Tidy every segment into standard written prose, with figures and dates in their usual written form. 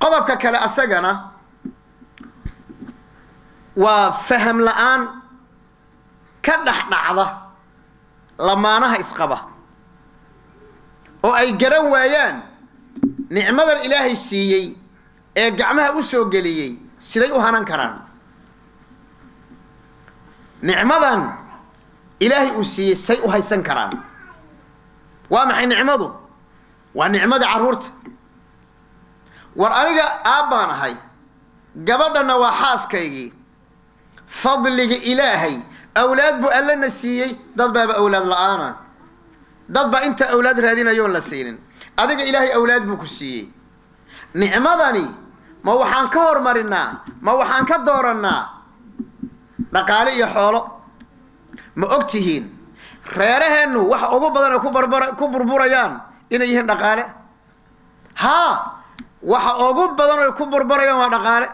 qodobka kale asagana waa faham la'aan ka dhaxdhacda lamaanaha isqaba oo ay garan waayaan nicmadan ilaahay siiyey ee gacmaha u soo geliyey siday u hanan karaan nicmadan ilaahay uu siiyey say u haysan karaan waa maxay nicmadu waa nicmada carruurta war aniga aabbaan ahay gabadhana waa xaaskaygii fadliga ilaahay awlaad buu allana siiyey dad baaba awlaad la'aana dad baa inta awlaad raadinayoon la siinin adiga ilaahay awlaad buu ku siiyey nicmadani ma waxaan ka hormarinaa ma waxaan ka doorannaa dhaqaale iyo xoolo ma og tihiin reeraheennu waxa ugu badan ay ku burburayaan inay yihiin dhaqaale haa waxa ugu badan ay ku burburayaan waa dhaqaale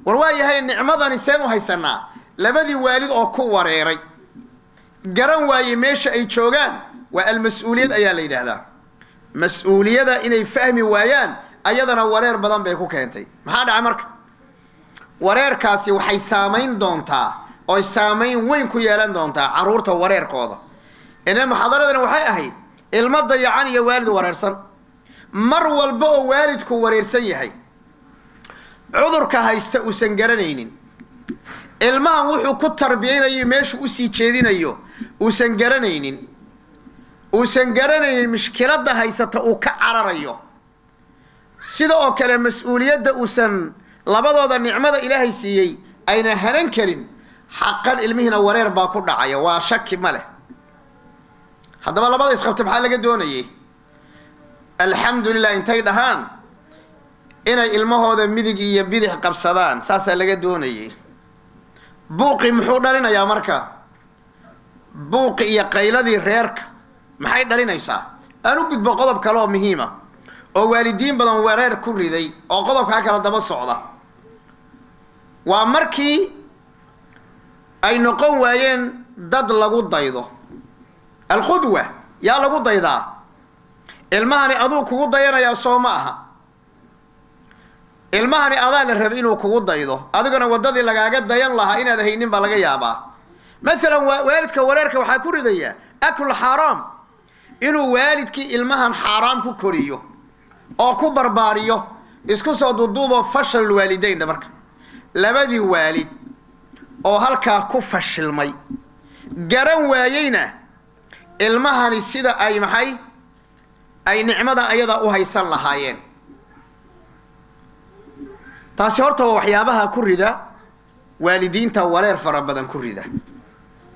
war waa yahay nicmadani seen u haysanaa labadii waalid oo ku wareeray garan waaye meesha ay joogaan waa almas-uuliyad ayaa la yidhaahdaa mas-uuliyada inay fahmi waayaan ayadana wareer badan bay ku keentay maxaa dhacay marka wareerkaasi waxay saamayn doontaa oo saamayn weyn ku yeelan doontaa carruurta wareerkooda inay muxaadaradana waxay ahayd ilmo dayacan iyo waalid wareersan mar walba oo waalidku wareersan yahay cudurka haysta uusan garanaynin ilmahan wuxuu ku tarbiyaynayo meeshu u sii jeedinayo uusan garanaynin mushkiladda haysata uu ka cararayo sida oo kale mas-uuliyadda uusan labadooda nicmada ilaahay siiyey ayna hanan karin xaqan ilmihiina wareer baa ku dhacaya waa shaki ma leh haddaba labada isqabta maxaa laga doonayay alxamdulilah intay dhahaan inay ilmahooda midig iyo bidix qabsadaan saasaa laga doonayay buuqi muxuu dhalinayaa marka buuqi iyo qayladii reerka maxay dhalinaysaa aan u gudbo qodob kale oo muhiima oo waalidiin badan wareer ku riday oo qodobkaa kala daba socda waa markii ay noqon waayeen dad lagu daydo alqudwa yaa lagu daydaa ilmahani aduu kugu dayanayaa soo ma aha ilmahani adaa la rabay inuu kugu daydo adiguna waddadii lagaaga dayan lahaa inaad haynin baa laga yaabaa maalan waalidka wareerka waxaa ku ridayaa aklu xaaraam inuu waalidkii ilmahan xaaraam ku koriyo oo ku barbaariyo isku soo duuduubo fashal waalidaynna marka labadii waalid oo halkaa ku fashilmay garan waayeyna ilmahani sida ay maxay ay nicmada ayada u haysan lahaayeen taasi horta waa waxyaabaha ku rida waalidiinta wareer fara badan ku rida